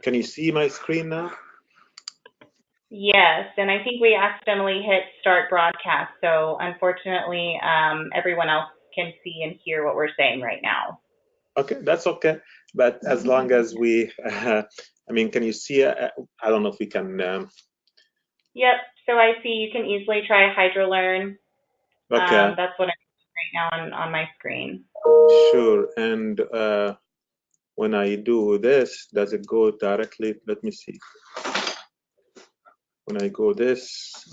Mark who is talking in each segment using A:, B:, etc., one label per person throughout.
A: Can you see my screen now?
B: Yes, and I think we accidentally hit start broadcast, so unfortunately, everyone else can see and hear what we're saying right now.
A: Okay, that's okay. But as long as we, I mean, can you see? I don't know if we can.
B: Yep. So I see you can easily try HydroLearn.
A: Okay.
B: That's what I'm doing right now on my screen.
A: Sure. And when I do this, does it go directly? Let me see. When I go this,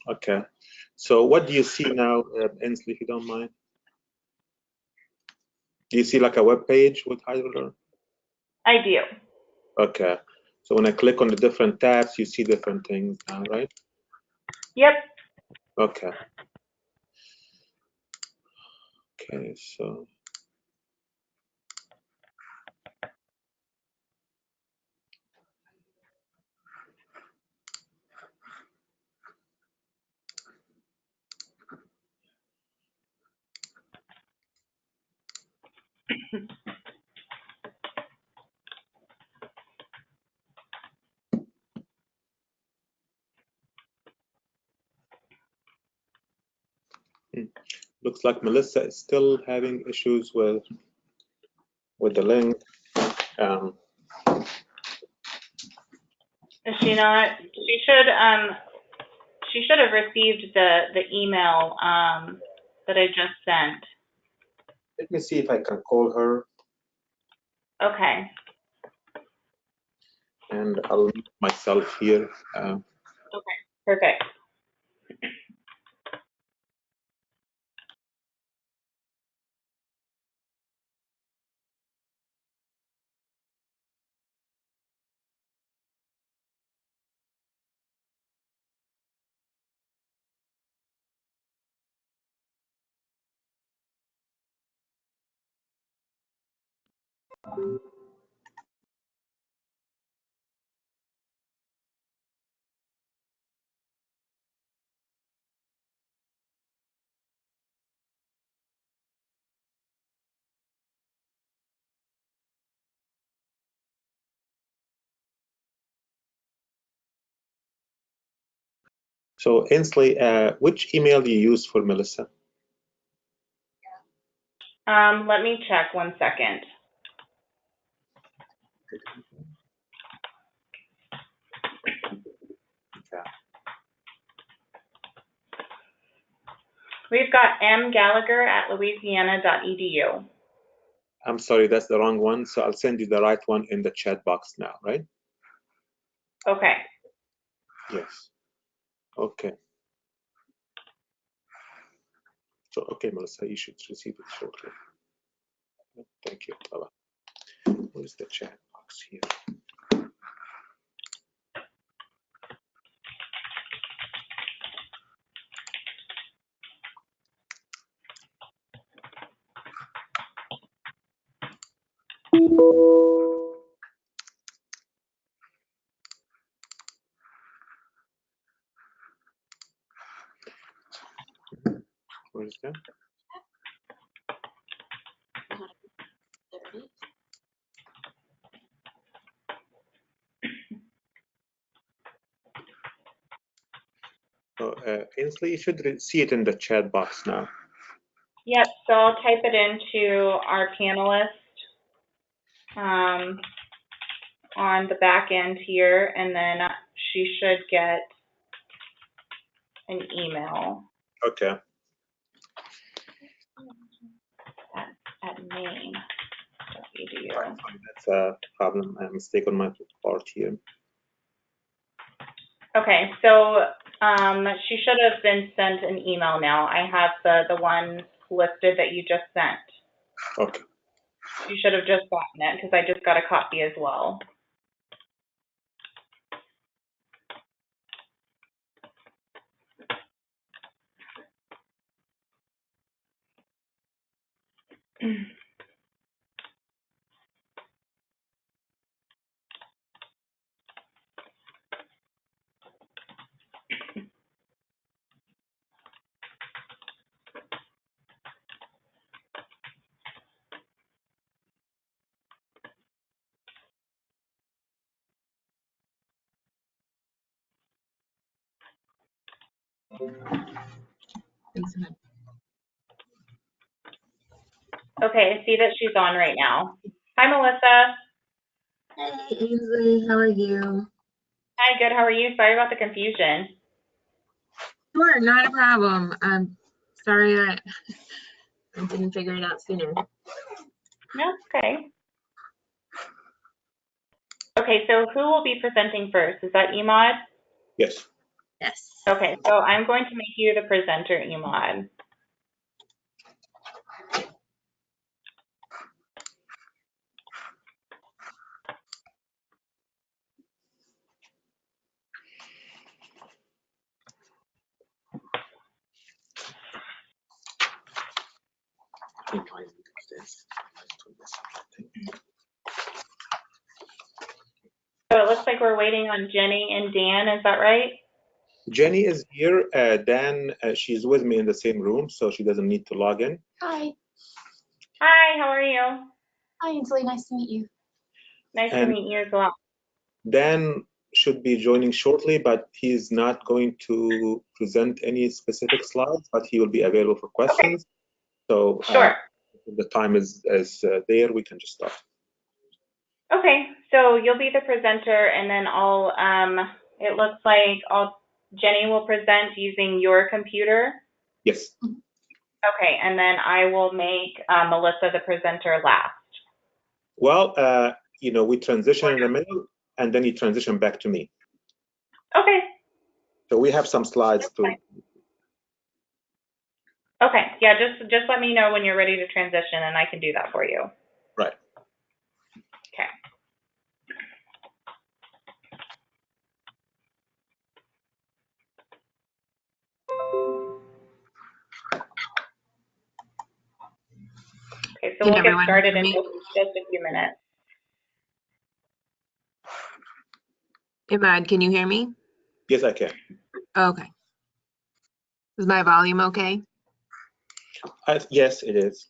A: okay. So what do you see now, Ainsley, if you don't mind? Do you see like a web page with HydroLearn?
B: I do.
A: Okay. So when I click on the different tabs, you see different things now, right?
B: Yep.
A: Okay. Okay, so. Looks like Melissa is still having issues with the link.
B: Is she not? She should have received the email that I just sent.
A: Let me see if I can call her.
B: Okay.
A: And I'll mute myself here.
B: Okay. Perfect.
A: So Ainsley, which email do you use for Melissa?
B: Let me check 1 second.
A: Okay.
B: We've got mgallagher@louisiana.edu.
A: I'm sorry, that's the wrong one. So I'll send you the right one in the chat box now, right?
B: Okay.
A: Yes. Okay. So, okay, Melissa, you should receive it shortly. Thank you. Bye-bye. Where's the chat box here? Where's that? So, Ainsley, you should see it in the chat box now.
B: Yep, so I'll type it into our panelist on the back end here, and then she should get an email.
A: Okay.
B: At main.edu.
A: That's a problem, a mistake on my part here.
B: Okay, so she should have been sent an email now. I have the one listed that you just sent.
A: Okay.
B: You should have just gotten it because I just got a copy as well.
C: Thanks, Emad.
B: Okay, I see that she's on right now. Hi, Melissa.
C: Hey, Ainsley, how are you?
B: Hi, good. How are you? Sorry about the confusion.
C: Sure, not a problem. I'm sorry that I didn't figure it out sooner.
B: No, okay. Okay, so who will be presenting first? Is that Emad?
A: Yes.
C: Yes.
B: Okay, so I'm going to make you the presenter, Emad. So it looks like we're waiting on Jenny and Dan, is that right?
A: Jenny is here. Dan, she's with me in the same room, so she doesn't need to log in.
D: Hi.
B: Hi, how are you?
D: Hi, Ainsley. Nice to meet you.
B: Nice to
A: And
B: meet you as well.
A: Dan should be joining shortly, but he's not going to present any specific slides, but he will be available for questions. So
B: Sure.
A: if the time is there, we can just start.
B: Okay, so you'll be the presenter, and then it looks like Jenny will present using your computer.
A: Yes.
B: Okay, and then I will make Melissa the presenter last.
A: Well, we transition in the middle, and then you transition back to me.
B: Okay.
A: So we have some slides to.
B: Okay, yeah, just let me know when you're ready to transition, and I can do that for you.
A: Right.
B: Okay. Okay, so we'll get started in just a few minutes.
C: Emad, can you hear me?
A: Yes, I can.
C: Okay. Is my volume okay?
A: Yes, it is.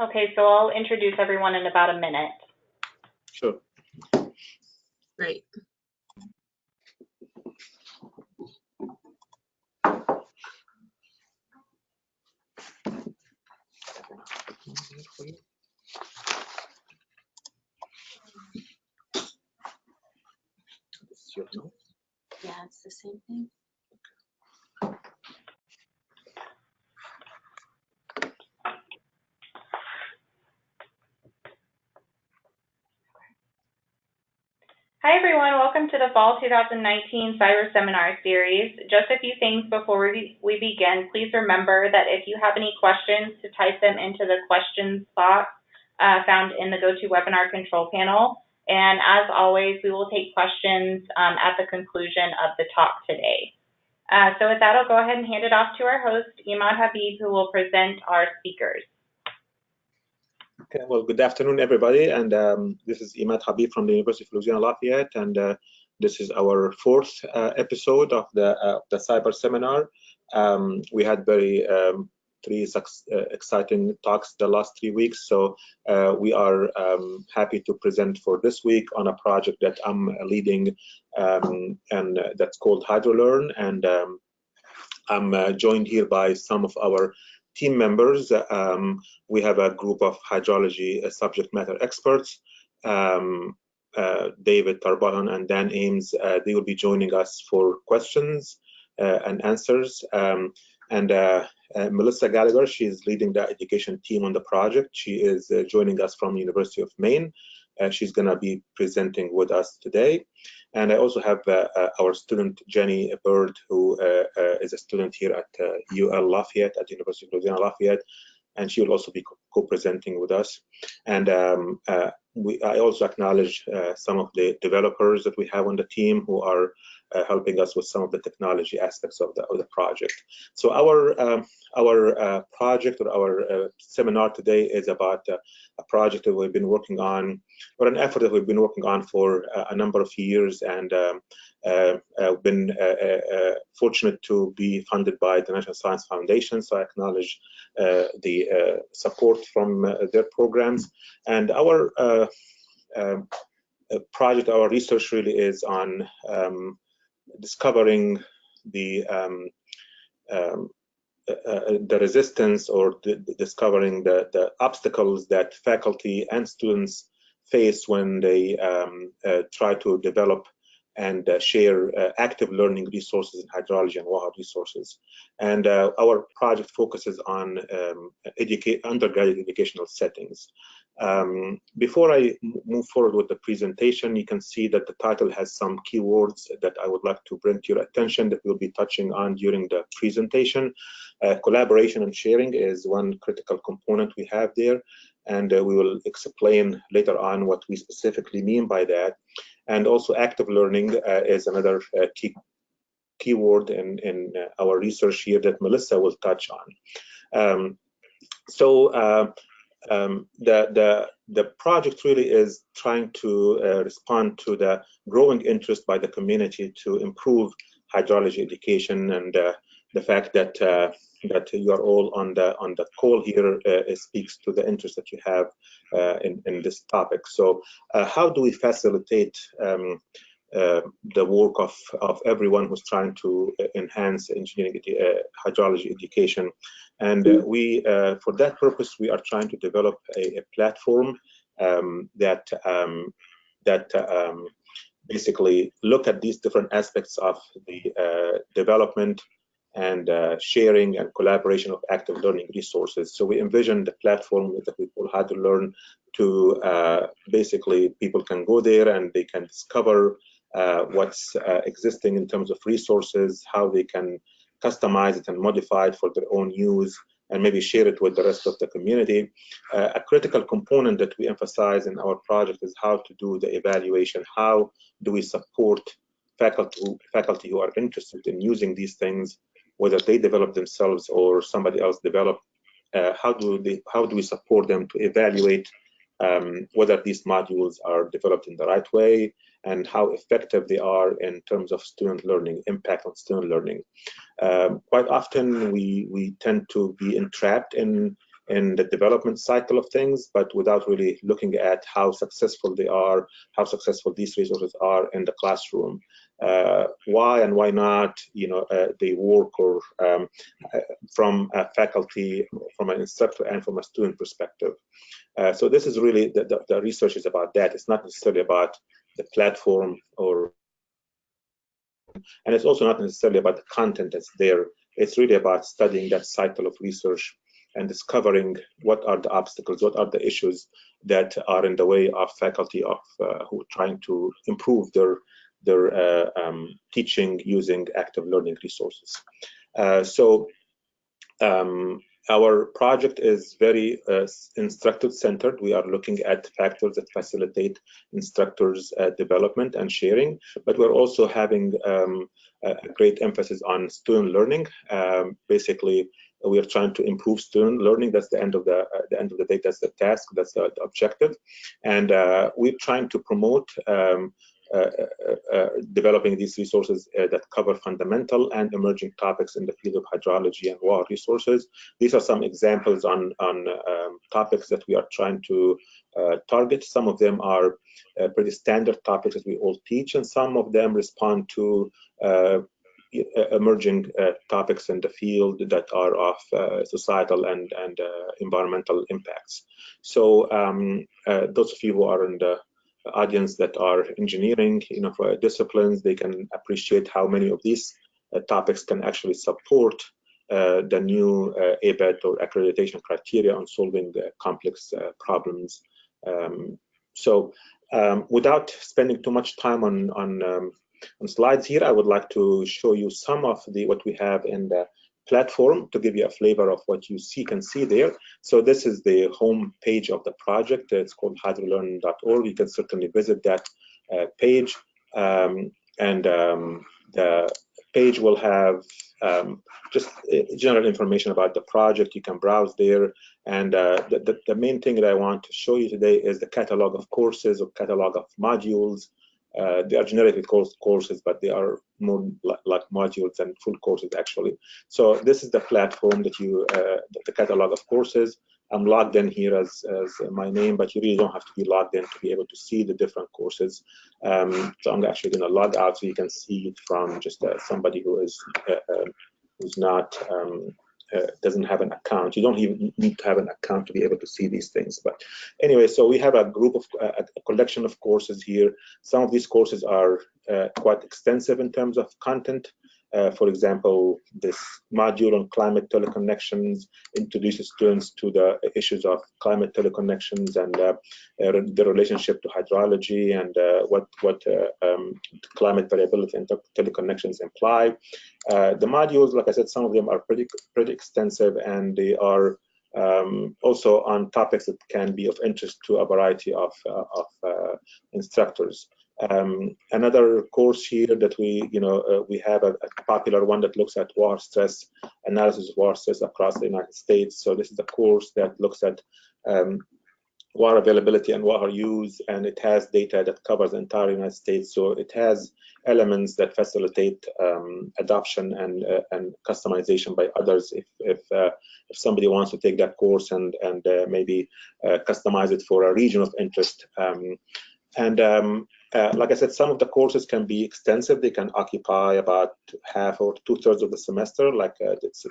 B: Okay, so I'll introduce everyone in about a minute.
A: Sure.
C: Great.
D: Yeah, it's the same thing.
B: Hi everyone, welcome to the Fall 2019 Cyberseminar series. Just a few things before we begin. Please remember that if you have any questions, to type them into the questions box found in the GoToWebinar control panel. And as always, we will take questions at the conclusion of the talk today. So with that, I'll go ahead and hand it off to our host, Emad Habib, who will present our speakers.
A: Okay, well, good afternoon, everybody. And this is Emad Habib from the University of Louisiana Lafayette. And this is our fourth episode of the Cyberseminar. We had three exciting talks the last 3 weeks. So we are happy to present for this week on a project that I'm leading, and that's called HydroLearn. And I'm joined here by some of our team members. We have a group of hydrology subject matter experts, David Tarbahan and Dan Ames. They will be joining us for questions and answers. Melissa Gallagher, she's leading the education team on the project. She is joining us from the University of Maine. She's going to be presenting with us today. And I also have our student, Jenny Byrd, who is a student here at UL Lafayette, at the University of Louisiana Lafayette. and she will also be co-presenting with us. And I also acknowledge some of the developers that we have on the team who are helping us with some of the technology aspects of the project. So our project, or our seminar today, is about a project that we've been working on, or an effort that we've been working on for a number of years, and I've been fortunate to be funded by the National Science Foundation, so I acknowledge the support from their programs. And our project, our research really is on discovering the resistance, or discovering the obstacles that faculty and students face when they try to develop and share active learning resources in hydrology and water resources. And our project focuses on undergraduate educational settings. Before I move forward with the presentation, you can see that the title has some keywords that I would like to bring to your attention that we'll be touching on during the presentation. Collaboration and sharing is one critical component we have there, and we will explain later on what we specifically mean by that. And also active learning is another keyword in our research here that Melissa will touch on. The project really is trying to respond to the growing interest by the community to improve hydrology education, and the fact that that you are all on the call here speaks to the interest that you have in this topic. So how do we facilitate the work of everyone who's trying to enhance engineering hydrology education? And we, for that purpose, we are trying to develop a platform that basically look at these different aspects of the development and sharing and collaboration of active learning resources. So we envision the platform that we call HydroLearn to basically people can go there and they can discover what's existing in terms of resources, how they can customize it and modify it for their own use, and maybe share it with the rest of the community. A critical component that we emphasize in our project is how to do the evaluation. How do we support faculty who are interested in using these things, whether they develop themselves or somebody else develop? How do we support them to evaluate whether these modules are developed in the right way, and how effective they are in terms of student learning, impact on student learning. Quite often we tend to be entrapped in the development cycle of things, but without really looking at how successful they are, how successful these resources are in the classroom. Why and why not, they work, or from a faculty, from an instructor, and from a student perspective. So this is really the research is about that. It's not necessarily about the platform, and it's also not necessarily about the content that's there. It's really about studying that cycle of research and discovering what are the obstacles, what are the issues that are in the way of faculty who are trying to improve their teaching using active learning resources. Our project is very instructor-centered. We are looking at factors that facilitate instructors' development and sharing, but we're also having a great emphasis on student learning. Basically, we are trying to improve student learning. That's the end of the day. That's the task. That's the objective, and we're trying to promote developing these resources that cover fundamental and emerging topics in the field of hydrology and water resources. These are some examples on topics that we are trying to target. Some of them are pretty standard topics that we all teach, and some of them respond to emerging topics in the field that are of societal and environmental impacts. So those of you who are in the audience that are engineering, for disciplines, they can appreciate how many of these topics can actually support the new ABET or accreditation criteria on solving the complex problems. Without spending too much time on slides here, I would like to show you some of what we have in the platform to give you a flavor of what you can see there. So this is the home page of the project. It's called hydrolearn.org. You can certainly visit that page. The page will have just general information about the project. You can browse there. And the main thing that I want to show you today is the catalog of courses or catalog of modules. They are generically called courses, but they are more like modules than full courses, actually. So this is the platform that the catalog of courses. I'm logged in here as my name, but you really don't have to be logged in to be able to see the different courses. So I'm actually going to log out so you can see it from just somebody who is who's not doesn't have an account. You don't even need to have an account to be able to see these things. But anyway, so we have a group of a collection of courses here. Some of these courses are quite extensive in terms of content. For example, this module on climate teleconnections introduces students to the issues of climate teleconnections and the relationship to hydrology and what climate variability and teleconnections imply. The modules, like I said, some of them are pretty extensive, and they are also on topics that can be of interest to a variety of instructors. Another course here that we have a popular one that looks at water stress, analysis of water stress across the United States. So this is a course that looks at water availability and water use, and it has data that covers the entire United States. So it has elements that facilitate adoption and customization by others if somebody wants to take that course and maybe customize it for a region of interest. Like I said, some of the courses can be extensive. They can occupy about half or 2/3 of the semester. Like this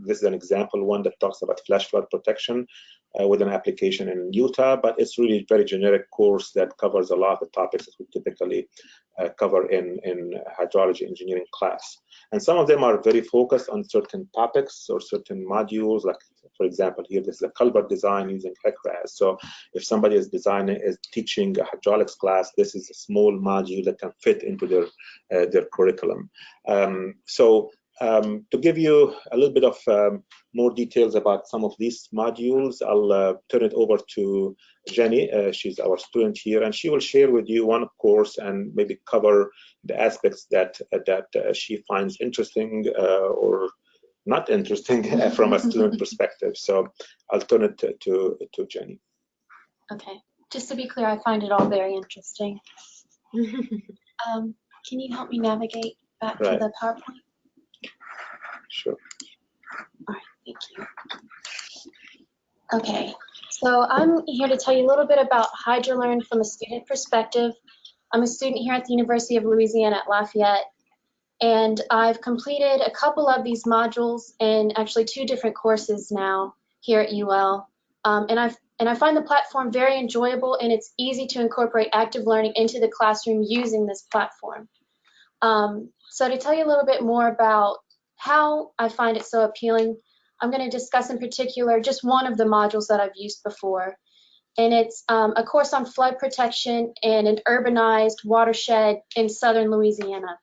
A: is an example one that talks about flash flood protection with an application in Utah, but it's really a very generic course that covers a lot of the topics that we typically cover in hydrology engineering class. And some of them are very focused on certain topics or certain modules. Like, for example, here this is a culvert design using HECRAS. So if somebody is teaching a hydraulics class, this is a small module that can fit into their curriculum. To give you a little bit of more details about some of these modules, I'll turn it over to Jenny. She's our student here, and she will share with you one course and maybe cover the aspects that she finds interesting or not interesting from a student perspective. So I'll turn it to Jenny.
D: Okay, just to be clear, I find it all very interesting. Can you help me navigate back to the PowerPoint?
A: Sure.
D: All right, thank you. Okay, so I'm here to tell you a little bit about HydroLearn from a student perspective. I'm a student here at the University of Louisiana at Lafayette, and I've completed a couple of these modules in actually 2 different courses now here at UL. And I find the platform very enjoyable, and it's easy to incorporate active learning into the classroom using this platform. So to tell you a little bit more about how I find it so appealing, I'm going to discuss in particular just one of the modules that I've used before. And it's a course on flood protection in an urbanized watershed in southern Louisiana.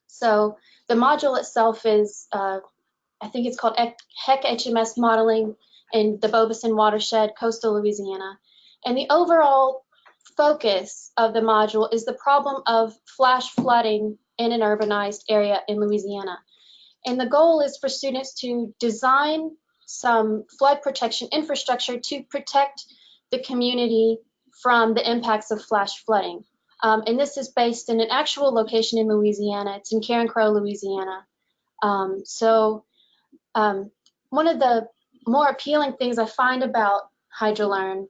D: So the module itself is, I think it's called HEC-HMS modeling in the Bassin watershed, coastal Louisiana. And the overall focus of the module is the problem of flash flooding in an urbanized area in Louisiana. And the goal is for students to design some flood protection infrastructure to protect the community from the impacts of flash flooding. And this is based in an actual location in Louisiana. It's in Karen Crow, Louisiana. One of the more appealing things I find about HydroLearn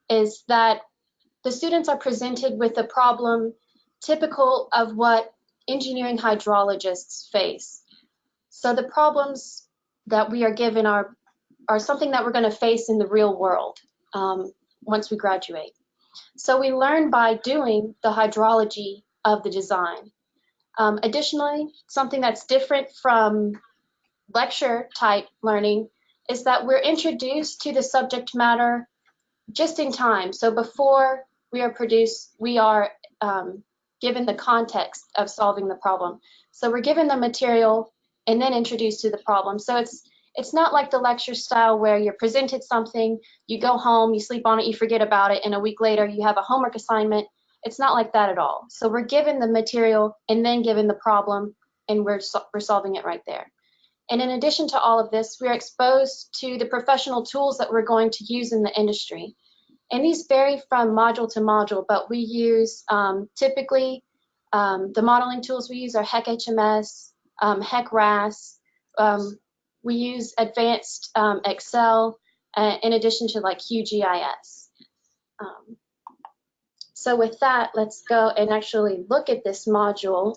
D: is that the students are presented with a problem typical of what engineering hydrologists face. So the problems that we are given are something that we're going to face in the real world once we graduate. So we learn by doing the hydrology of the design. Additionally, something that's different from lecture type learning is that we're introduced to the subject matter just in time. So before we are produced, we are given the context of solving the problem. So we're given the material and then introduced to the problem. So it's not like the lecture style where you're presented something, you go home, you sleep on it, you forget about it, and a week later you have a homework assignment. It's not like that at all. So we're given the material and then given the problem, and we're solving it right there. And in addition to all of this, we're exposed to the professional tools that we're going to use in the industry. And these vary from module to module, but we use typically the modeling tools we use are HEC-HMS, HEC-RAS. We use advanced Excel in addition to like QGIS. So with that, let's go and actually look at this module.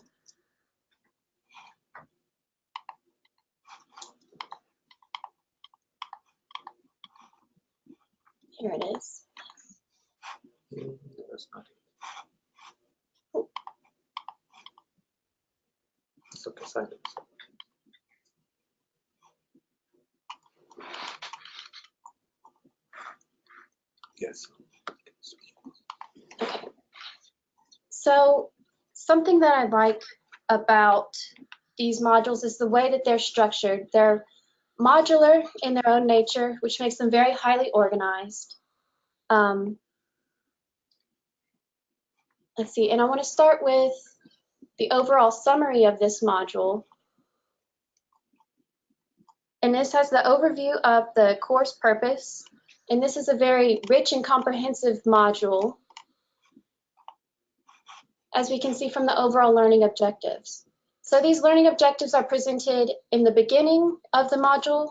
D: Here it is.
A: It's okay, silence. Yes.
D: Okay. So something that I like about these modules is the way that they're structured. They're modular in their own nature, which makes them very highly organized. Let's see, and I want to start with the overall summary of this module. And this has the overview of the course purpose. And this is a very rich and comprehensive module, as we can see from the overall learning objectives. So these learning objectives are presented in the beginning of the module,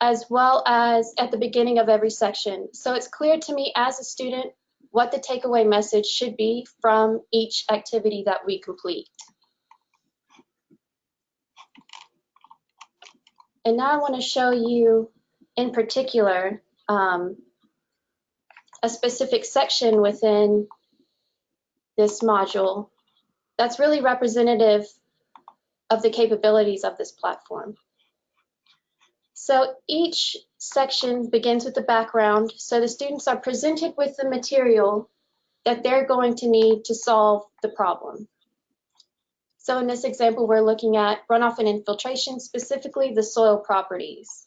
D: as well as at the beginning of every section. So it's clear to me as a student what the takeaway message should be from each activity that we complete. And now I want to show you in particular a specific section within this module that's really representative of the capabilities of this platform. So each section begins with the background, so the students are presented with the material that they're going to need to solve the problem. So in this example, we're looking at runoff and infiltration, specifically the soil properties.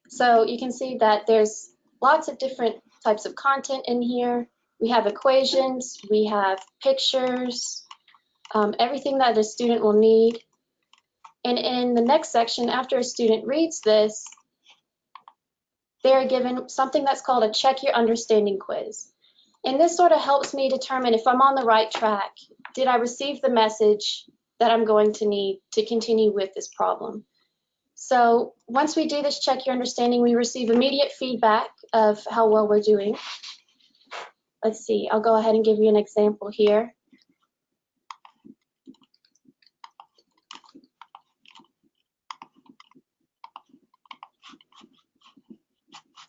D: So you can see that there's lots of different types of content in here. We have equations, we have pictures, everything that a student will need. And in the next section, after a student reads this, they're given something that's called a Check Your Understanding quiz. And this sort of helps me determine if I'm on the right track. Did I receive the message that I'm going to need to continue with this problem? So once we do this Check Your Understanding, we receive immediate feedback of how well we're doing. Let's see, I'll go ahead and give you an example here.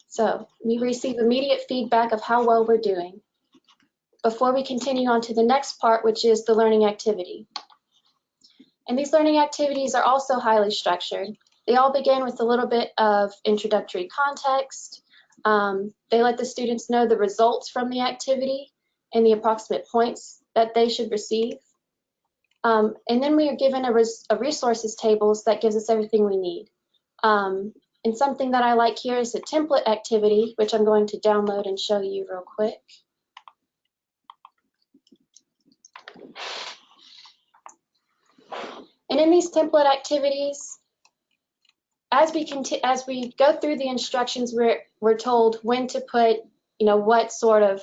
D: So we receive immediate feedback of how well we're doing before we continue on to the next part, which is the learning activity. And these learning activities are also highly structured. They all begin with a little bit of introductory context. They let the students know the results from the activity and the approximate points that they should receive. And then we are given a resources tables that gives us everything we need. And something that I like here is a template activity, which I'm going to download and show you real quick. And in these template activities, as we go through the instructions, we're told when to put, what sort of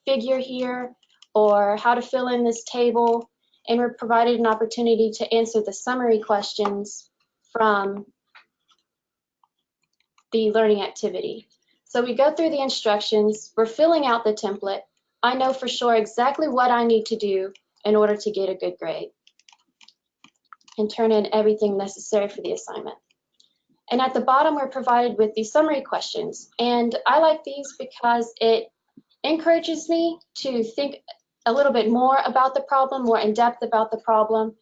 D: figure here or how to fill in this table, and we're provided an opportunity to answer the summary questions from the learning activity. So we go through the instructions, we're filling out the template. I know for sure exactly what I need to do in order to get a good grade and turn in everything necessary for the assignment. And at the bottom, we're provided with the summary questions. And I like these because it encourages me to think a little bit more about the problem, more in depth about the problem.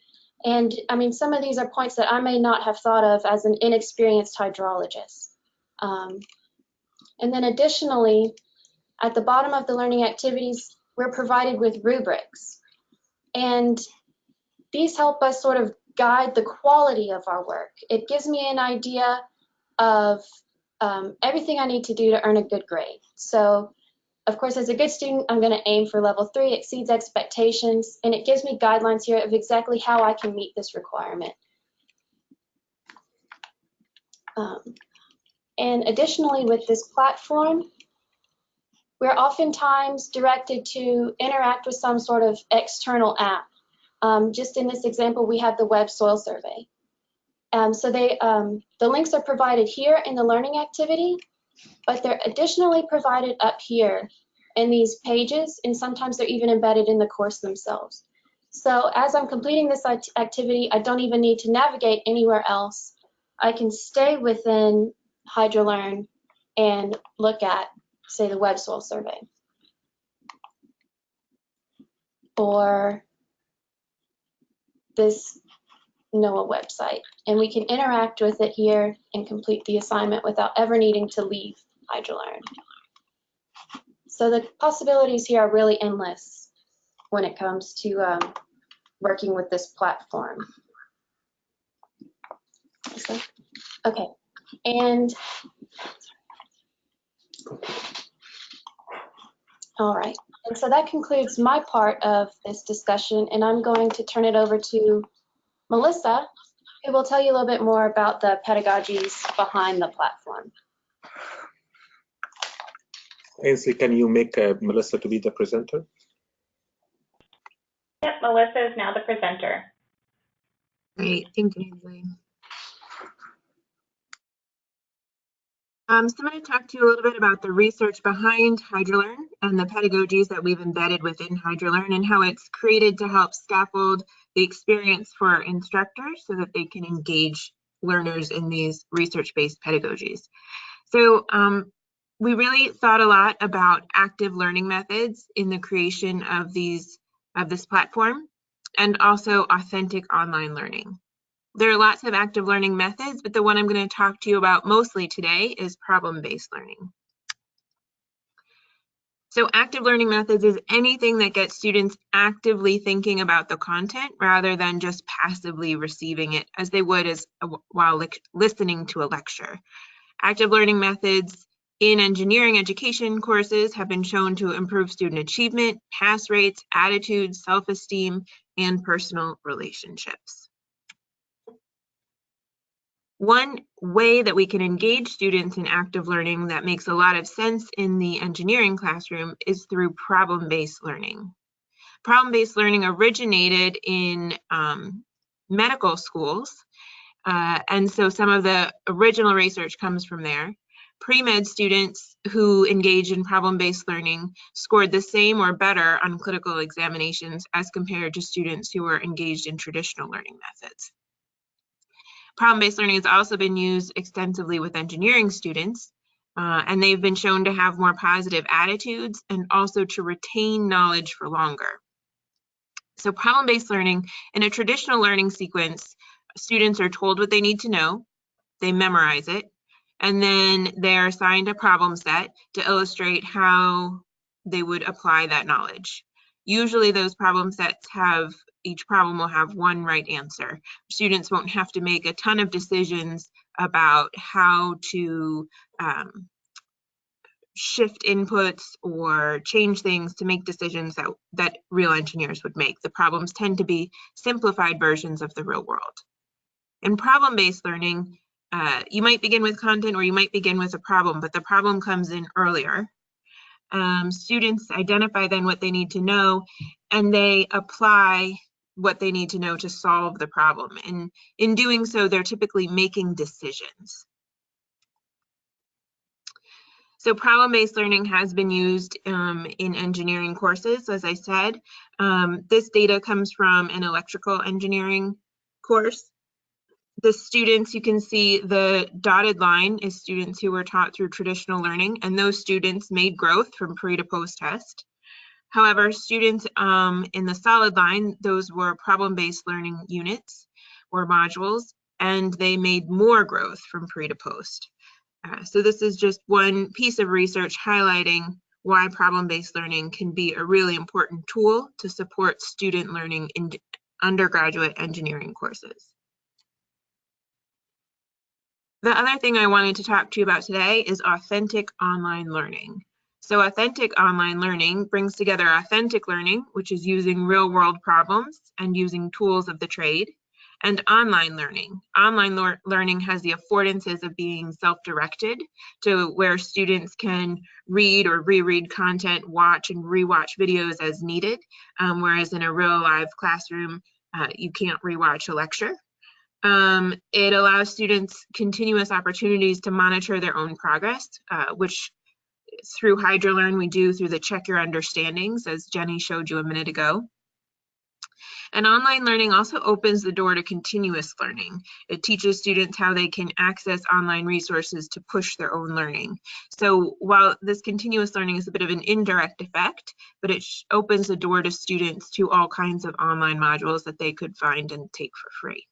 D: And I mean, some of these are points that I may not have thought of as an inexperienced hydrologist. And then additionally, at the bottom of the learning activities, we're provided with rubrics. And these help us sort of guide the quality of our work. It gives me an idea of everything I need to do to earn a good grade. So, of course, as a good student, I'm going to aim for level 3, exceeds expectations, and it gives me guidelines here of exactly how I can meet this requirement. And additionally, with this platform, we're oftentimes directed to interact with some sort of external app. Just in this example, we have the web soil survey. So the links are provided here in the learning activity, but they're additionally provided up here in these pages, and sometimes they're even embedded in the course themselves. So as I'm completing this activity, I don't even need to navigate anywhere else. I can stay within HydroLearn and look at, say, the web soil survey, or this NOAA website, and we can interact with it here and complete the assignment without ever needing to leave HydroLearn. So the possibilities here are really endless when it comes to working with this platform. Okay, and all right, and so that concludes my part of this discussion, and I'm going to turn it over to Melissa, who will tell you a little bit more about the pedagogies behind the platform.
A: Ainsley, can you make Melissa to be the presenter?
B: Yep, Melissa is now the presenter.
C: Great, thank you, Ainsley. So I'm going to talk to you a little bit about the research behind HydroLearn and the pedagogies that we've embedded within HydroLearn and how it's created to help scaffold the experience for instructors so that they can engage learners in these research-based pedagogies. So we really thought a lot about active learning methods in the creation of this platform, and also authentic online learning. There are lots of active learning methods, but the one I'm going to talk to you about mostly today is problem-based learning. So active learning methods is anything that gets students actively thinking about the content rather than just passively receiving it as they would while listening to a lecture. Active learning methods in engineering education courses have been shown to improve student achievement, pass rates, attitudes, self-esteem, and personal relationships. One way that we can engage students in active learning that makes a lot of sense in the engineering classroom is through problem-based learning. Problem-based learning originated in medical schools, and so some of the original research comes from there. Pre-med students who engage in problem-based learning scored the same or better on clinical examinations as compared to students who were engaged in traditional learning methods. Problem-based learning has also been used extensively with engineering students, and they've been shown to have more positive attitudes and also to retain knowledge for longer. So problem-based learning, in a traditional learning sequence, students are told what they need to know, they memorize it, and then they're assigned a problem set to illustrate how they would apply that knowledge. Usually those problem sets each problem will have one right answer. Students won't have to make a ton of decisions about how to shift inputs or change things to make decisions that real engineers would make. The problems tend to be simplified versions of the real world. In problem-based learning, you might begin with content or you might begin with a problem, but the problem comes in earlier. Students identify then what they need to know, and they apply what they need to know to solve the problem. And in doing so, they're typically making decisions. So problem-based learning has been used in engineering courses, as I said. This data comes from an electrical engineering course. The students, you can see the dotted line is students who were taught through traditional learning, and those students made growth from pre to post test. However, students in the solid line, those were problem-based learning units or modules, and they made more growth from pre to post. So this is just one piece of research highlighting why problem-based learning can be a really important tool to support student learning undergraduate engineering courses. The other thing I wanted to talk to you about today is authentic online learning. So authentic online learning brings together authentic learning, which is using real-world problems and using tools of the trade, and online learning. Online learning has the affordances of being self-directed, to where students can read or reread content, watch and rewatch videos as needed, whereas in a real live classroom, you can't rewatch a lecture. It allows students continuous opportunities to monitor their own progress, which through HydroLearn we do through the Check Your Understandings, as Jenny showed you a minute ago. And online learning also opens the door to continuous learning. It teaches students how they can access online resources to push their own learning. So while this continuous learning is a bit of an indirect effect, but it opens the door to students to all kinds of online modules that they could find and take for free.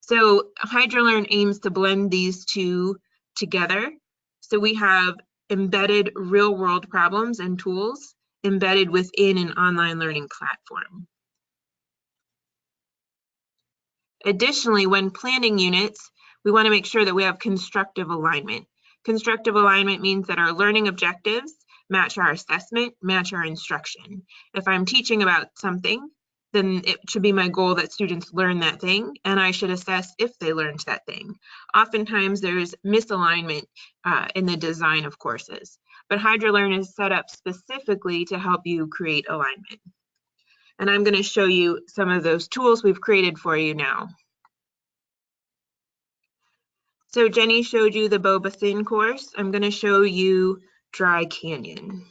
C: So HydroLearn aims to blend these two together. So we have embedded real-world problems and tools embedded within an online learning platform. Additionally, when planning units, we want to make sure that we have constructive alignment. Constructive alignment means that our learning objectives match our assessment, match our instruction. If I'm teaching about something, then it should be my goal that students learn that thing, and I should assess if they learned that thing. Oftentimes there's misalignment in the design of courses, but HydroLearn is set up specifically to help you create alignment. And I'm going to show you some of those tools we've created for you now. So Jenny showed you the Beau Bassin course. I'm going to show you Dry Canyon.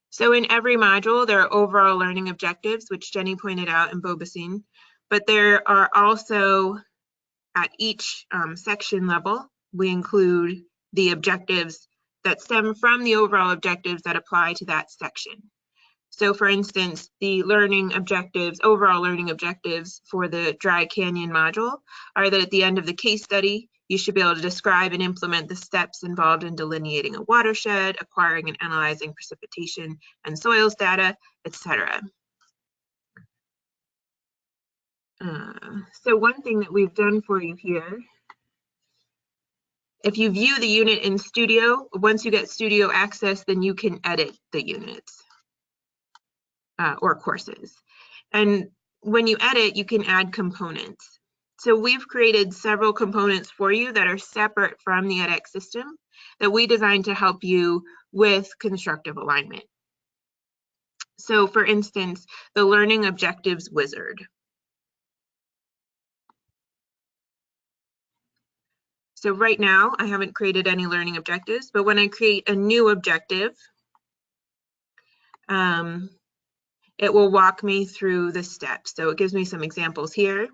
C: So in every module, there are overall learning objectives, which Jenny pointed out in Beau Bassin, but there are also at each section level, we include the objectives that stem from the overall objectives that apply to that section. So for instance, the learning objectives, overall learning objectives for the Dry Canyon module are that at the end of the case study, you should be able to describe and implement the steps involved in delineating a watershed, acquiring and analyzing precipitation and soils data, etc. So one thing that we've done for you here, if you view the unit in Studio, once you get Studio access, then you can edit the units or courses. And when you edit, you can add components. So we've created several components for you that are separate from the edX system that we designed to help you with constructive alignment. So for instance, the Learning Objectives Wizard. So right now, I haven't created any learning objectives, but when I create a new objective, it will walk me through the steps. So it gives me some examples here.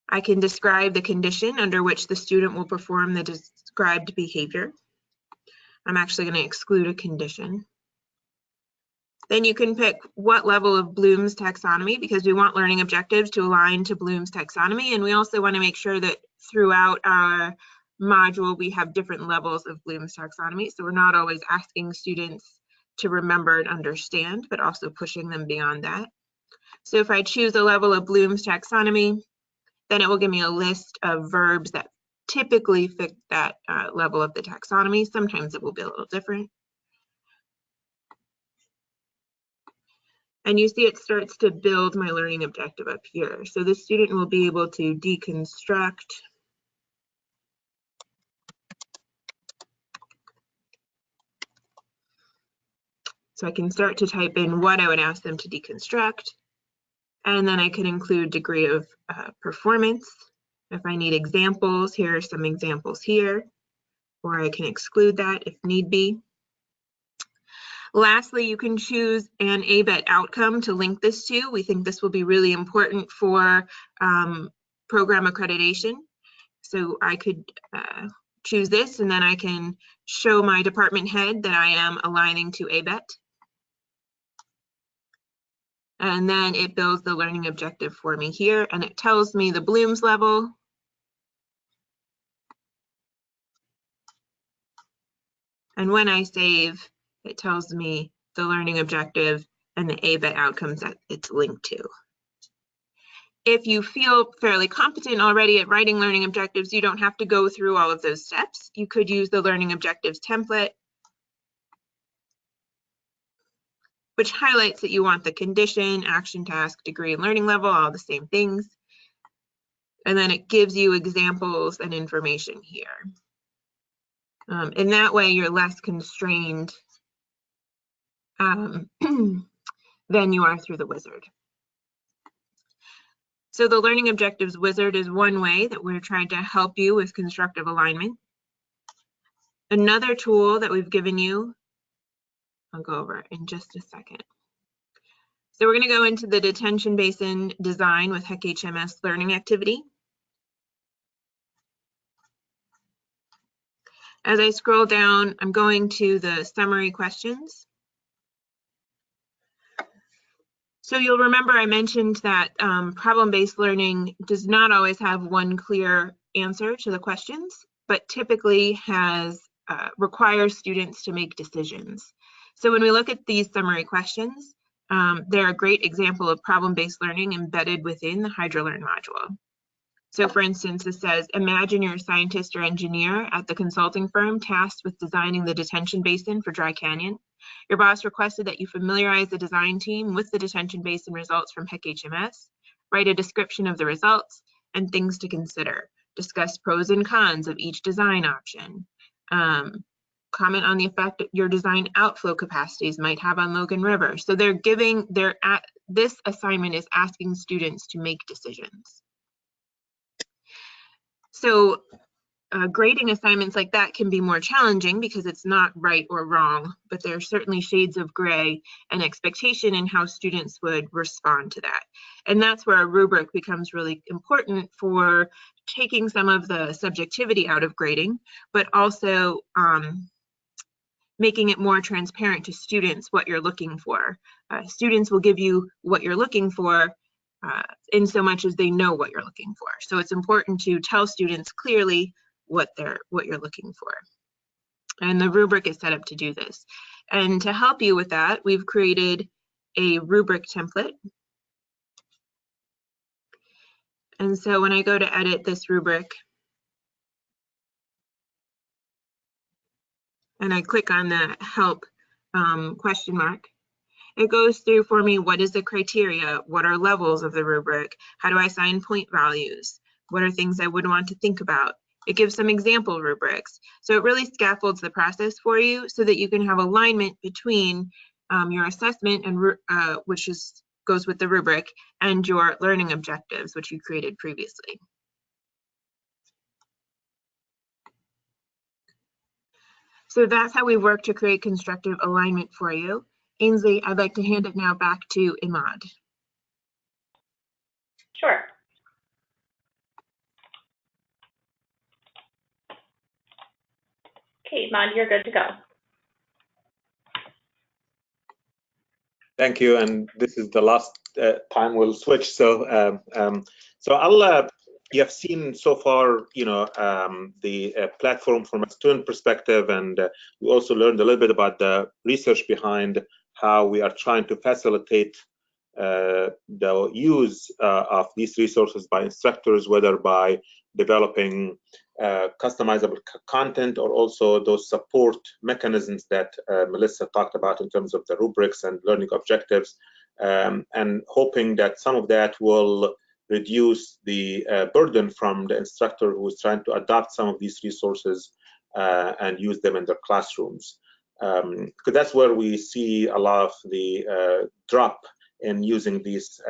C: I can describe the condition under which the student will perform the described behavior. I'm actually going to exclude a condition. Then you can pick what level of Bloom's taxonomy, because we want learning objectives to align to Bloom's taxonomy, and we also want to make sure that throughout our module we have different levels of Bloom's taxonomy, so we're not always asking students to remember and understand, but also pushing them beyond that. So if I choose a level of Bloom's taxonomy, then it will give me a list of verbs that typically fit that level of the taxonomy. Sometimes it will be a little different. And you see it starts to build my learning objective up here. So the student will be able to deconstruct. So I can start to type in what I would ask them to deconstruct. And then I can include degree of performance. If I need examples, here are some examples here, or I can exclude that if need be. Lastly, you can choose an ABET outcome to link this to. We think this will be really important for program accreditation. So I could choose this, and then I can show my department head that I am aligning to ABET. And then it builds the learning objective for me here, and it tells me the Bloom's level, And when I save, it tells me the learning objective and the ABET outcomes that it's linked to. If you feel fairly competent already at writing learning objectives, you don't have to go through all of those steps. You could use the learning objectives template, which highlights that you want the condition, action, task, degree, and learning level, all the same things. And then it gives you examples and information here. In that way, you're less constrained than you are through the wizard. So the Learning Objectives Wizard is one way that we're trying to help you with constructive alignment. Another tool that we've given you, I'll go over in just a second. So we're going to go into the detention basin design with HEC-HMS learning activity. As I scroll down, I'm going to the summary questions. So you'll remember I mentioned that problem-based learning does not always have one clear answer to the questions, but typically requires students to make decisions. So when we look at these summary questions, they're a great example of problem-based learning embedded within the HydroLearn module. So for instance, it says, imagine you're a scientist or engineer at the consulting firm tasked with designing the detention basin for Dry Canyon. Your boss requested that you familiarize the design team with the detention basin results from HEC-HMS, write a description of the results and things to consider, discuss pros and cons of each design option, comment on the effect that your design outflow capacities might have on Logan River. So this assignment is asking students to make decisions. So grading assignments like that can be more challenging because it's not right or wrong, but there are certainly shades of gray and expectation in how students would respond to that. And that's where a rubric becomes really important for taking some of the subjectivity out of grading, but also making it more transparent to students what you're looking for. Students will give you what you're looking for in so much as they know what you're looking for. So it's important to tell students clearly what you're looking for. And the rubric is set up to do this. And to help you with that, we've created a rubric template. And so when I go to edit this rubric, and I click on the help question mark, it goes through for me, what is the criteria? What are levels of the rubric? How do I assign point values? What are things I would want to think about? It gives some example rubrics. So it really scaffolds the process for you so that you can have alignment between your assessment, and which goes with the rubric, and your learning objectives, which you created previously. So that's how we work to create constructive alignment for you. Ainsley, I'd like to hand it now back to Emad.
B: Sure. Okay, Emad, you're good to go.
A: Thank you, and this is the last time we'll switch. So, you have seen so far, the platform from a student perspective, and we also learned a little bit about the research behind how we are trying to facilitate the use of these resources by instructors, whether by developing customizable content or also those support mechanisms that Melissa talked about in terms of the rubrics and learning objectives, and hoping that some of that will reduce the burden from the instructor who is trying to adopt some of these resources and use them in their classrooms. Because that's where we see a lot of the drop in using these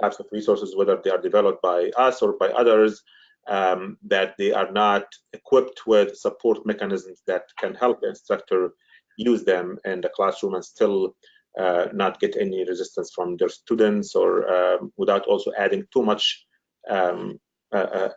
A: types of resources, whether they are developed by us or by others, that they are not equipped with support mechanisms that can help the instructor use them in the classroom and still not get any resistance from their students, or without also adding too much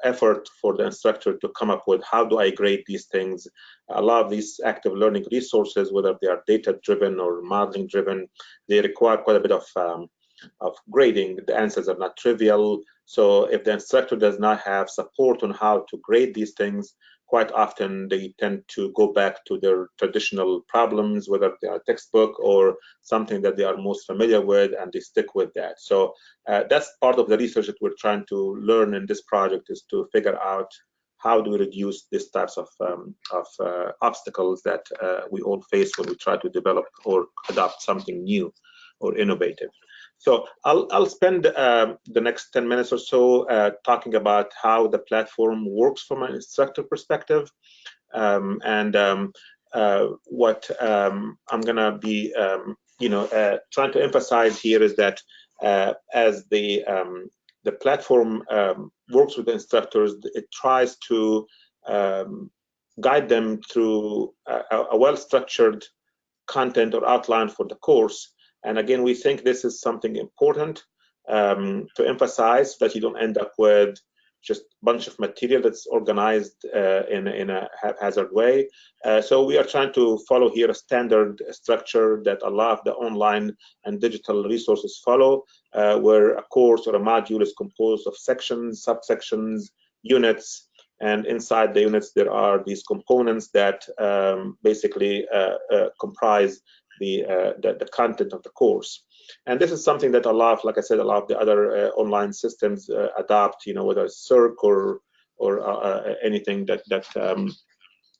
A: effort for the instructor to come up with how do I grade these things. A lot of these active learning resources, whether they are data-driven or modeling-driven, they require quite a bit of grading. The answers are not trivial. So if the instructor does not have support on how to grade these things, quite often they tend to go back to their traditional problems, whether they are textbook or something that they are most familiar with, and they stick with that. So that's part of the research that we're trying to learn in this project, is to figure out how do we reduce these types of obstacles that we all face when we try to develop or adopt something new or innovative. So I'll spend the next 10 minutes or so talking about how the platform works from an instructor perspective, and what I'm gonna be trying to emphasize here is that as the platform works with the instructors, it tries to guide them through a well-structured content or outline for the course. And again, we think this is something important to emphasize, so that you don't end up with just a bunch of material that's organized in a haphazard way. So we are trying to follow here a standard structure that a lot of the online and digital resources follow, where a course or a module is composed of sections, subsections, units, and inside the units there are these components that basically comprise the content of the course. And this is something that a lot of, like I said, a lot of the other online systems adopt, whether it's CERC or anything that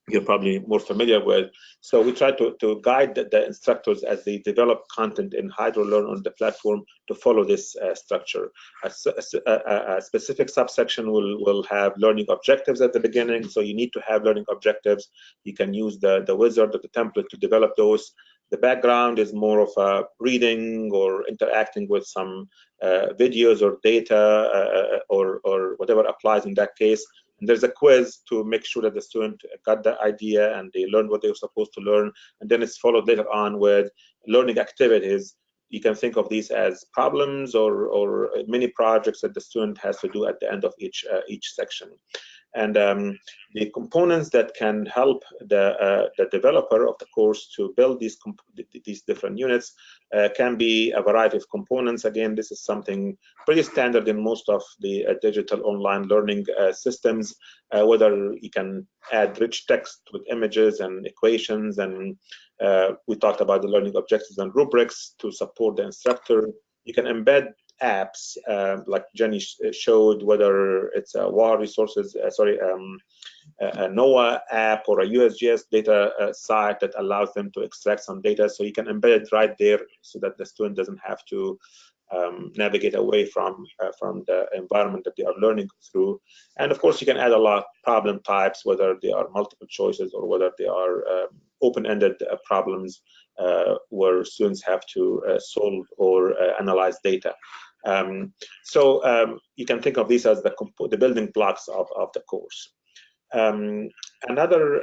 A: you're probably more familiar with. So we try to guide the instructors as they develop content in HydroLearn on the platform to follow this structure. A specific subsection will have learning objectives at the beginning, so you need to have learning objectives. You can use the wizard or the template to develop those. The background is more of a reading or interacting with some videos or data or whatever applies in that case. And there's a quiz to make sure that the student got the idea and they learned what they were supposed to learn. And then it's followed later on with learning activities. You can think of these as problems or mini projects that the student has to do at the end of each section. And the components that can help the developer of the course to build these different units can be a variety of components. Again, this is something pretty standard in most of the digital online learning systems, whether you can add rich text with images and equations, and we talked about the learning objectives and rubrics to support the instructor. You can embed apps like Jenny showed, whether it's a water resources, a NOAA app or a USGS data site that allows them to extract some data. So you can embed it right there so that the student doesn't have to navigate away from the environment that they are learning through. And of course, you can add a lot of problem types, whether they are multiple choices or whether they are open-ended problems where students have to solve or analyze data. So you can think of these as the building blocks of the course. Another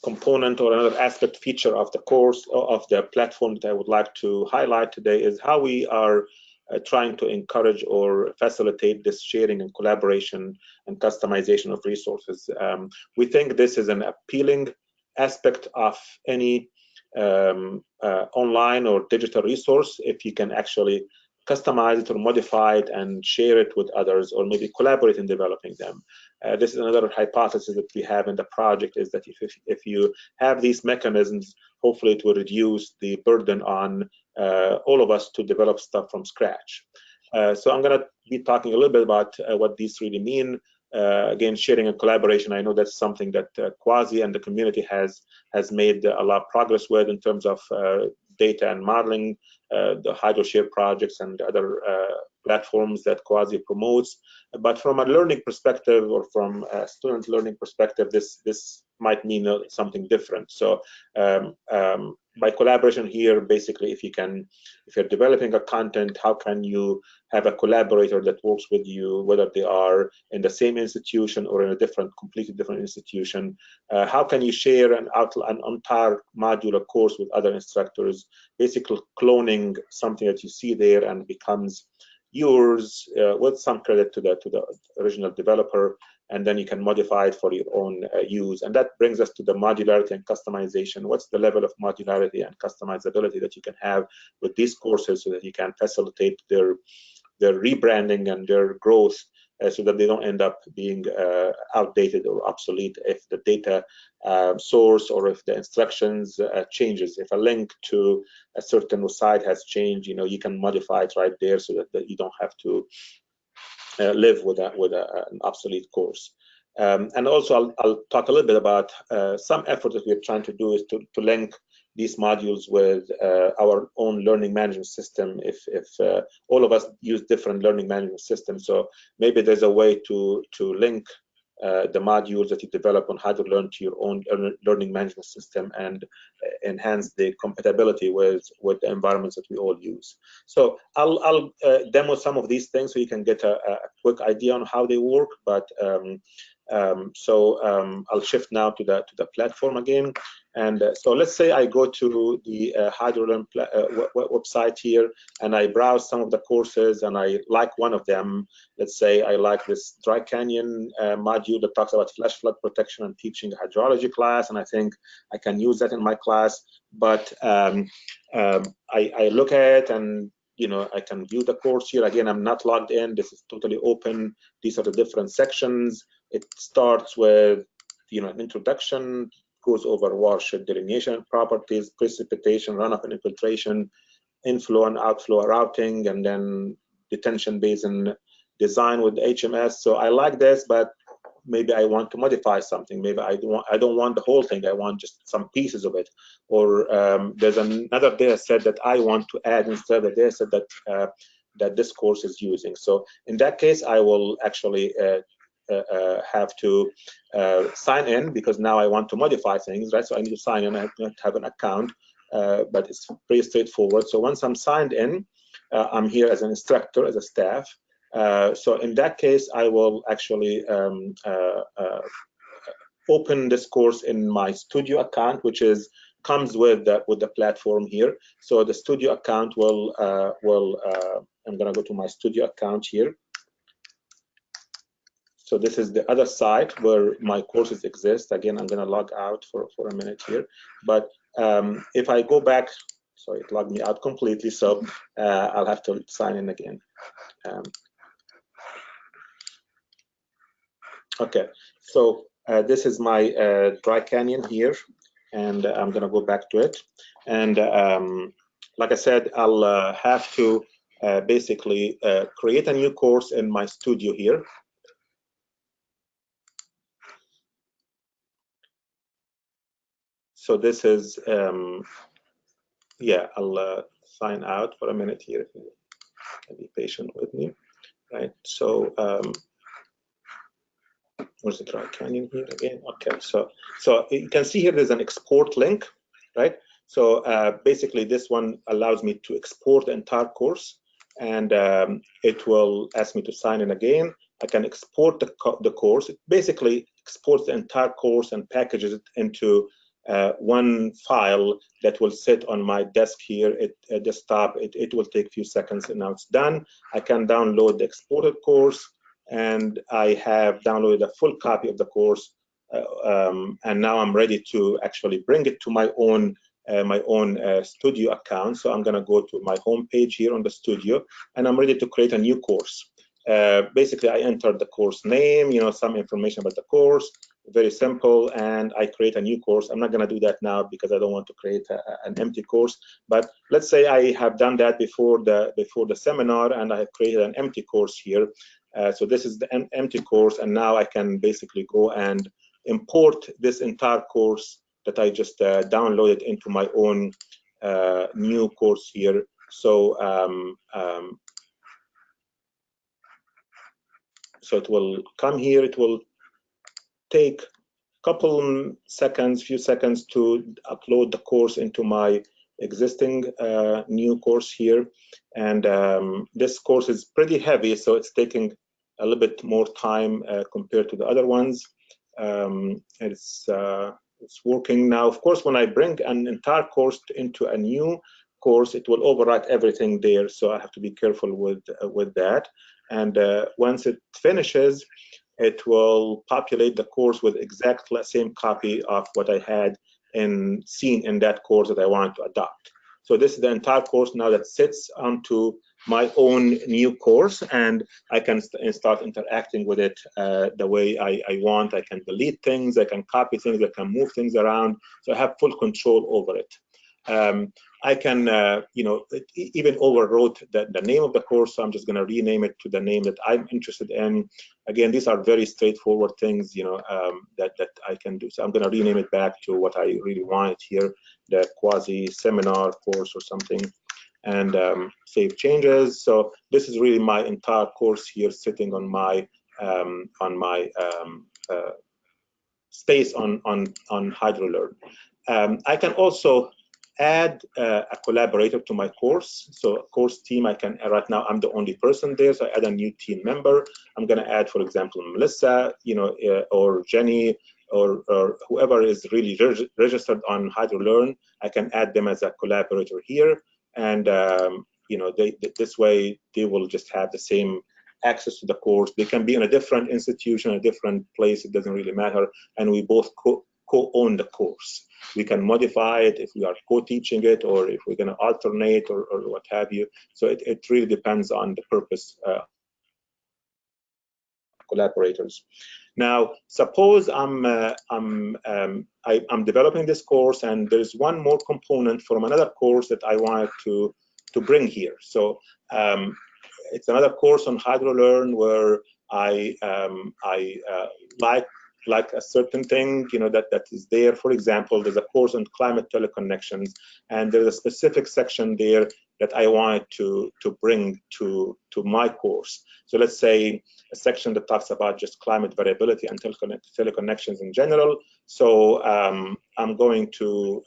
A: component or another aspect feature of the course, of the platform, that I would like to highlight today is how we are trying to encourage or facilitate this sharing and collaboration and customization of resources. We think this is an appealing aspect of any online or digital resource if you can actually customize it or modify it and share it with others, or maybe collaborate in developing them. This is another hypothesis that we have in the project, is that if you have these mechanisms, hopefully it will reduce the burden on all of us to develop stuff from scratch. So I'm going to be talking a little bit about what these really mean. Again, sharing and collaboration, I know that's something that CUAHSI and the community has made a lot of progress with in terms of data and modeling, the HydroShare projects and other platforms that CUAHSI promotes. But from a learning perspective or from a student learning perspective, this might mean something different. So by collaboration here, basically, if you're developing a content, how can you have a collaborator that works with you, whether they are in the same institution or in a completely different institution? How can you share an entire module or course with other instructors, basically cloning something that you see there and becomes yours with some credit to the original developer, and then you can modify it for your own use. And that brings us to the modularity and customization. What's the level of modularity and customizability that you can have with these courses so that you can facilitate their rebranding and their growth, so that they don't end up being outdated or obsolete if the data source or if the instructions changes. If a link to a certain site has changed, you can modify it right there, so that you don't have to live with an obsolete course. And also, I'll talk a little bit about some effort that we're trying to do is to link these modules with our own learning management system. If all of us use different learning management systems, so maybe there's a way to link the modules that you develop on HydroLearn to your own learning management system and enhance the compatibility with the environments that we all use. So I'll demo some of these things so you can get a quick idea on how they work. But I'll shift now to the platform again. And so let's say I go to the HydroLearn website here, and I browse some of the courses, and I like one of them. Let's say I like this Dry Canyon module that talks about flash flood protection and teaching a hydrology class, and I think I can use that in my class. But I look at it, and I can view the course here. Again, I'm not logged in. This is totally open. These are the different sections. It starts with an introduction, goes over watershed delineation properties, precipitation, runoff and infiltration, inflow and outflow routing, and then detention basin design with HMS. So I like this, but maybe I want to modify something. Maybe I don't want the whole thing. I want just some pieces of it. Or there's another data set that I want to add instead of the data set that this course is using. So in that case, I will actually have to sign in, because now I want to modify things, right? So I need to sign in. I have to have an account, but it's pretty straightforward. So once I'm signed in, I'm here as an instructor, as a staff. So in that case, I will actually open this course in my studio account, which comes with the platform here. So the studio account will I'm going to go to my studio account here. So this is the other site where my courses exist. Again, I'm going to log out for a minute here. But if I go back, sorry, it logged me out completely. So I'll have to sign in again. Okay, so this is my Dry Canyon here, and I'm going to go back to it. And like I said, I'll have to basically create a new course in my studio here. So this is, yeah, I'll sign out for a minute here. Be patient with me, right? So where's the Dry Canyon here again? Okay, so you can see here there's an export link, right? So basically this one allows me to export the entire course, and it will ask me to sign in again. I can export the course. It basically exports the entire course and packages it into one file that will sit on my desk here at desktop. It will take a few seconds, and now it's done. I can download the exported course, and I have downloaded a full copy of the course, and now I'm ready to actually bring it to my own studio account. So I'm going to go to my home page here on the studio, and I'm ready to create a new course. Basically, I entered the course name, some information about the course, very simple, and I create a new course. I'm not going to do that now because I don't want to create an empty course. But let's say I have done that before the seminar, and I have created an empty course here. So this is the empty course, and now I can basically go and import this entire course that I just downloaded into my own new course here. So so it will come here. It will take a few seconds to upload the course into my existing new course here. And this course is pretty heavy, so it's taking a little bit more time compared to the other ones. It's working now. Of course, when I bring an entire course into a new course, it will overwrite everything there, so I have to be careful with that. And once it finishes, it will populate the course with exactly same copy of what I had seen in that course that I want to adopt. So this is the entire course now that sits onto my own new course, and I can start interacting with it the way I want. I can delete things, I can copy things, I can move things around, so I have full control over it. I can, even overwrote the name of the course, so I'm just going to rename it to the name that I'm interested in. Again, these are very straightforward things, that I can do. So I'm going to rename it back to what I really wanted here, the CUAHSI seminar course or something, and save changes. So this is really my entire course here sitting on my space on HydroLearn. I can also add a collaborator to my course. So course team, I can, right now I'm the only person there, so I add a new team member. I'm gonna add, for example, Melissa, or Jenny, or whoever is really registered on HydroLearn. I can add them as a collaborator here, and this way they will just have the same access to the course. They can be in a different institution, a different place, it doesn't really matter, and we both co-own the course. We can modify it if we are co-teaching it, or if we're going to alternate, or what have you. So it really depends on the purpose of collaborators. Now, suppose I'm developing this course, and there's one more component from another course that I wanted to bring here. So it's another course on HydroLearn where I like a certain thing, that is there. For example, there's a course on climate teleconnections, and there's a specific section there that I wanted to bring to my course. So let's say a section that talks about just climate variability and teleconnections in general. So I'm going to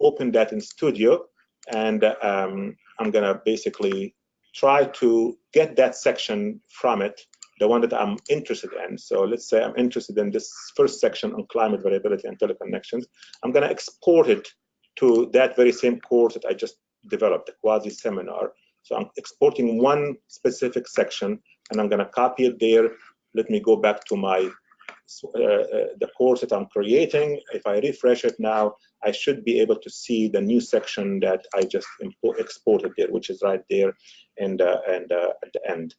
A: open that in Studio, and I'm going to basically try to get that section from it, the one that I'm interested in. So let's say I'm interested in this first section on climate variability and teleconnections. I'm going to export it to that very same course that I just developed, the CUAHSI seminar. So I'm exporting one specific section, and I'm going to copy it there. Let me go back to my the course that I'm creating. If I refresh it now, I should be able to see the new section that I just exported there, which is right there at the end.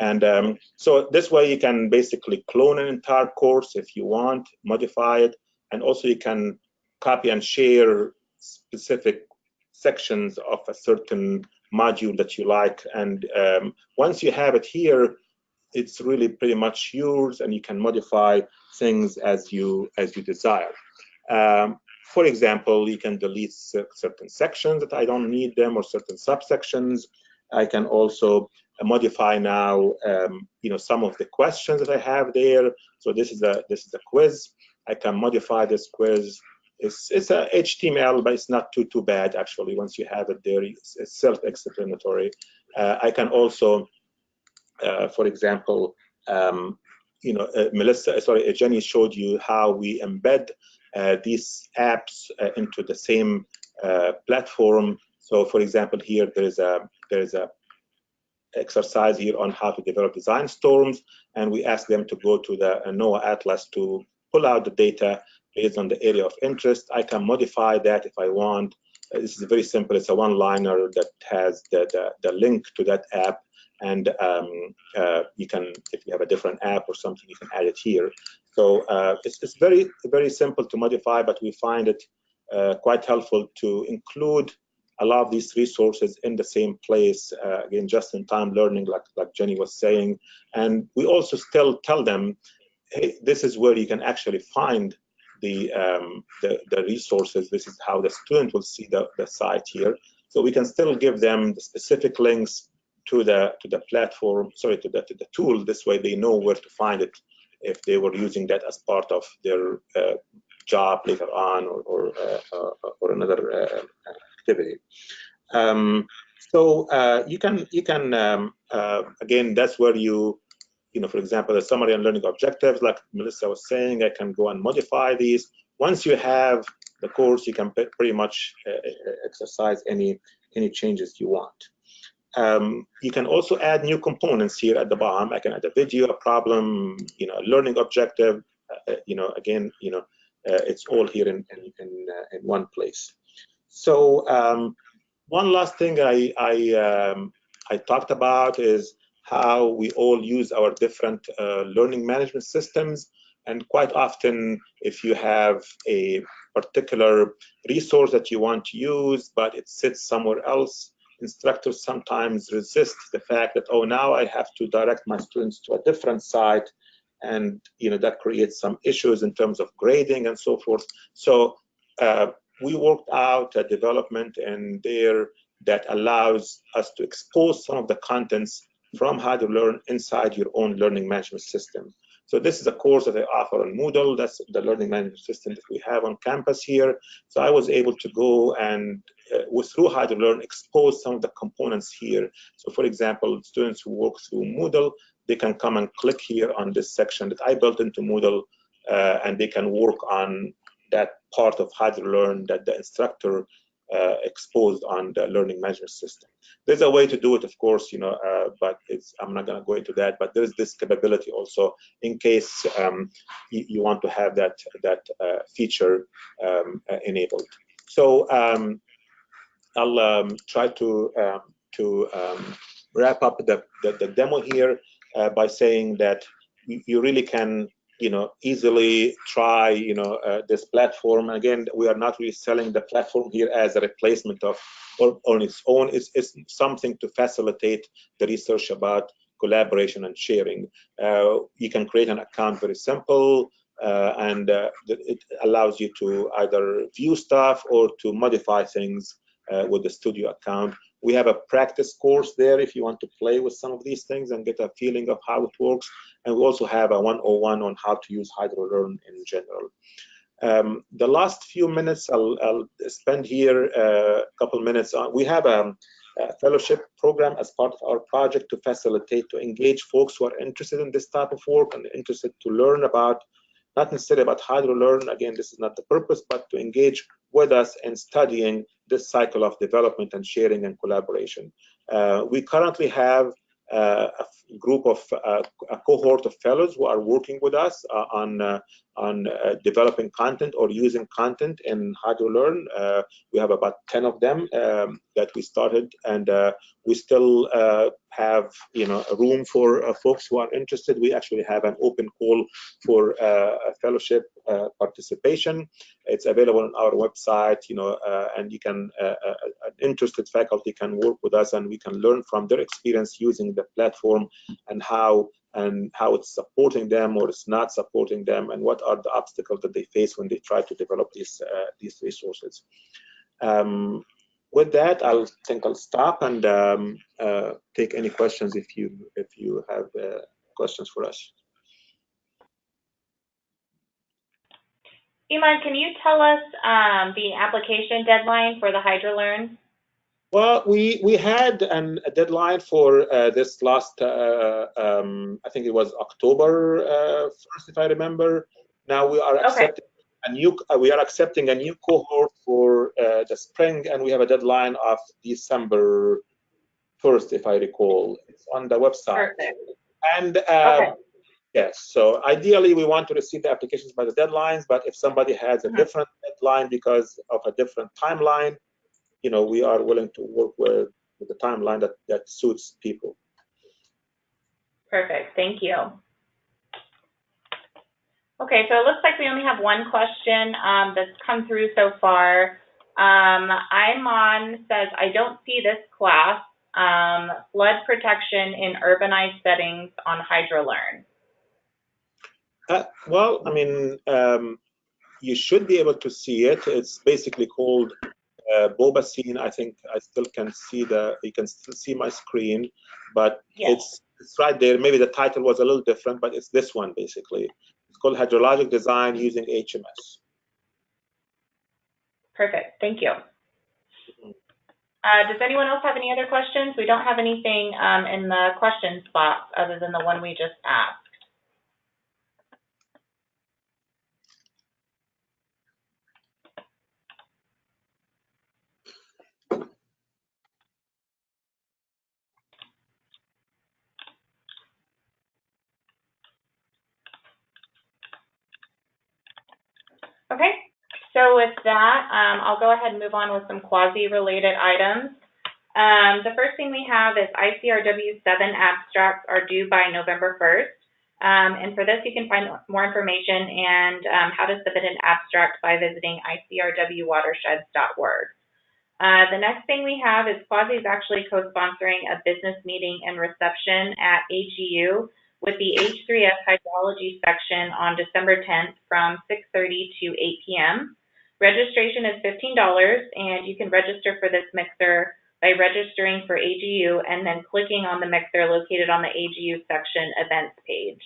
A: And so this way you can basically clone an entire course if you want, modify it, and also you can copy and share specific sections of a certain module that you like. And once you have it here, it's really pretty much yours, and you can modify things as you desire. For example, you can delete certain sections that I don't need them, or certain subsections. I can also modify now, some of the questions that I have there. So this is a quiz. I can modify this quiz. It's a HTML, but it's not too bad actually. Once you have it there, it's self-explanatory. I can also for example, Jenny showed you how we embed these apps into the same platform. So, for example, here there's a exercise here on how to develop design storms, and we ask them to go to the NOAA Atlas to pull out the data based on the area of interest. I can modify that if I want. This is very simple. It's a one-liner that has the link to that app. And you can, if you have a different app or something, you can add it here. So it's very, very simple to modify, but we find it quite helpful to include a lot of these resources in the same place, again, just-in-time learning, like Jenny was saying. And we also still tell them, hey, this is where you can actually find the resources. This is how the student will see the site here. So we can still give them the specific links to the platform, sorry, to the tool. This way they know where to find it if they were using that as part of their job later on, or another activity. So you can again, that's where you for example, the summary and learning objectives, like Melissa was saying, I can go and modify these. Once you have the course, you can pretty much exercise any changes you want. You can also add new components here at the bottom. I can add a video, a problem, a learning objective. Again, it's all here in one place. So one last thing I I talked about is how we all use our different learning management systems. And quite often, if you have a particular resource that you want to use, but it sits somewhere else, instructors sometimes resist the fact that, oh, now I have to direct my students to a different site, and that creates some issues in terms of grading and so forth. So we worked out a development in there that allows us to expose some of the contents from HydroLearn inside your own learning management system. So this is a course that I offer on Moodle. That's the learning management system that we have on campus here. So I was able to go and, through HydroLearn, expose some of the components here. So for example, students who work through Moodle, they can come and click here on this section that I built into Moodle, and they can work on that part of HydroLearn that the instructor exposed on the learning management system. There's a way to do it, of course, but I'm not going to go into that. But there's this capability also in case you want to have that feature enabled. So I'll try to wrap up the demo here by saying that you really can easily try this platform. Again, we are not really selling the platform here as a replacement of or on its own. It's something to facilitate the research about collaboration and sharing. You can create an account very simple, and it allows you to either view stuff or to modify things with the studio account. We have a practice course there if you want to play with some of these things and get a feeling of how it works. And we also have a 101 on how to use HydroLearn in general. The last few minutes I'll spend here, a couple minutes on. We have a fellowship program as part of our project to facilitate, to engage folks who are interested in this type of work and interested to learn about, not necessarily about HydroLearn, again, this is not the purpose, but to engage with us in studying this cycle of development and sharing and collaboration. We currently have a group of a cohort of fellows who are working with us on developing content or using content in HydroLearn. We have about 10 of them that we started, and we still have a room for folks who are interested. We actually have an open call for a fellowship participation. It's available on our website, and you can interested faculty can work with us, and we can learn from their experience using the platform and how it's supporting them or it's not supporting them, and what are the obstacles that they face when they try to develop these resources. With that, I'll stop and take any questions if you have questions for us.
B: Emad, can you tell us the application deadline for the HydroLearn?
A: Well, we had a deadline for this last, I think it was October 1st, if I remember. Now we are accepting accepting a new cohort for the spring, and we have a deadline of December 1st, if I recall. It's on the website.
B: Perfect.
A: And yes, so ideally we want to receive the applications by the deadlines, but if somebody has a different deadline because of a different timeline, we are willing to work with the timeline that suits people.
B: Perfect, thank you. Okay, so it looks like we only have one question that's come through so far. Imon says, I don't see this class, flood protection in urbanized settings on HydroLearn.
A: Well, I mean, you should be able to see it. It's basically called Beau Bassin. I think I still can see you can still see my screen, but yes. It's right there. Maybe the title was a little different, but it's this one basically. It's called Hydrologic Design Using HMS.
B: Perfect, thank you. Does anyone else have any other questions? We don't have anything in the questions box other than the one we just asked. Okay, so with that, I'll go ahead and move on with some quasi-related items. The first thing we have is ICRW 7 abstracts are due by November 1st. And for this, you can find more information and how to submit an abstract by visiting icrwwatersheds.org. The next thing we have is CUAHSI is actually co-sponsoring a business meeting and reception at HEU with the H3S hydrology section on December 10th from 6:30 to 8 p.m. Registration is $15, and you can register for this mixer by registering for AGU and then clicking on the mixer located on the AGU section events page.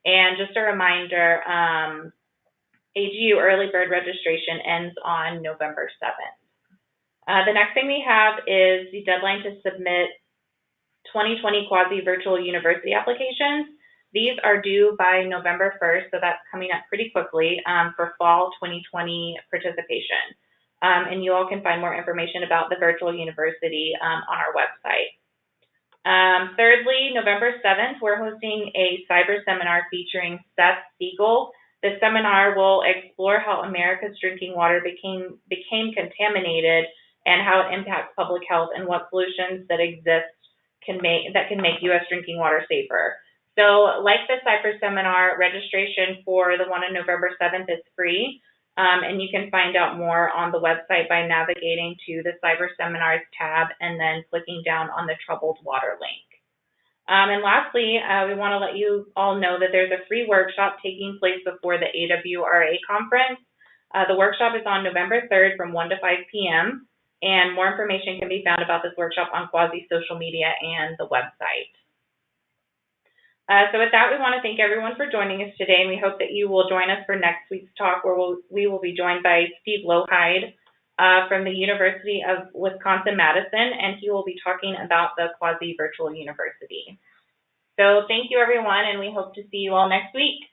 B: And just a reminder, AGU early bird registration ends on November 7th. The next thing we have is the deadline to submit 2020 CUAHSI virtual university applications. These are due by November 1st, so that's coming up pretty quickly for fall 2020 participation. And you all can find more information about the virtual university on our website. Thirdly, November 7th, we're hosting a Cyberseminar featuring Seth Siegel. The seminar will explore how America's drinking water became contaminated and how it impacts public health and what solutions that exist can make U.S. drinking water safer. So like the Cyberseminar, registration for the one on November 7th is free, and you can find out more on the website by navigating to the Cyberseminars tab and then clicking down on the Troubled Water link. And lastly, we want to let you all know that there's a free workshop taking place before the AWRA conference. The workshop is on November 3rd from 1 to 5 p.m., and more information can be found about this workshop on CUAHSI social media and the website. So with that, we want to thank everyone for joining us today, and we hope that you will join us for next week's talk, where we will be joined by Steve Lohide from the University of Wisconsin-Madison, and he will be talking about the CUAHSI Virtual University. So thank you, everyone, and we hope to see you all next week.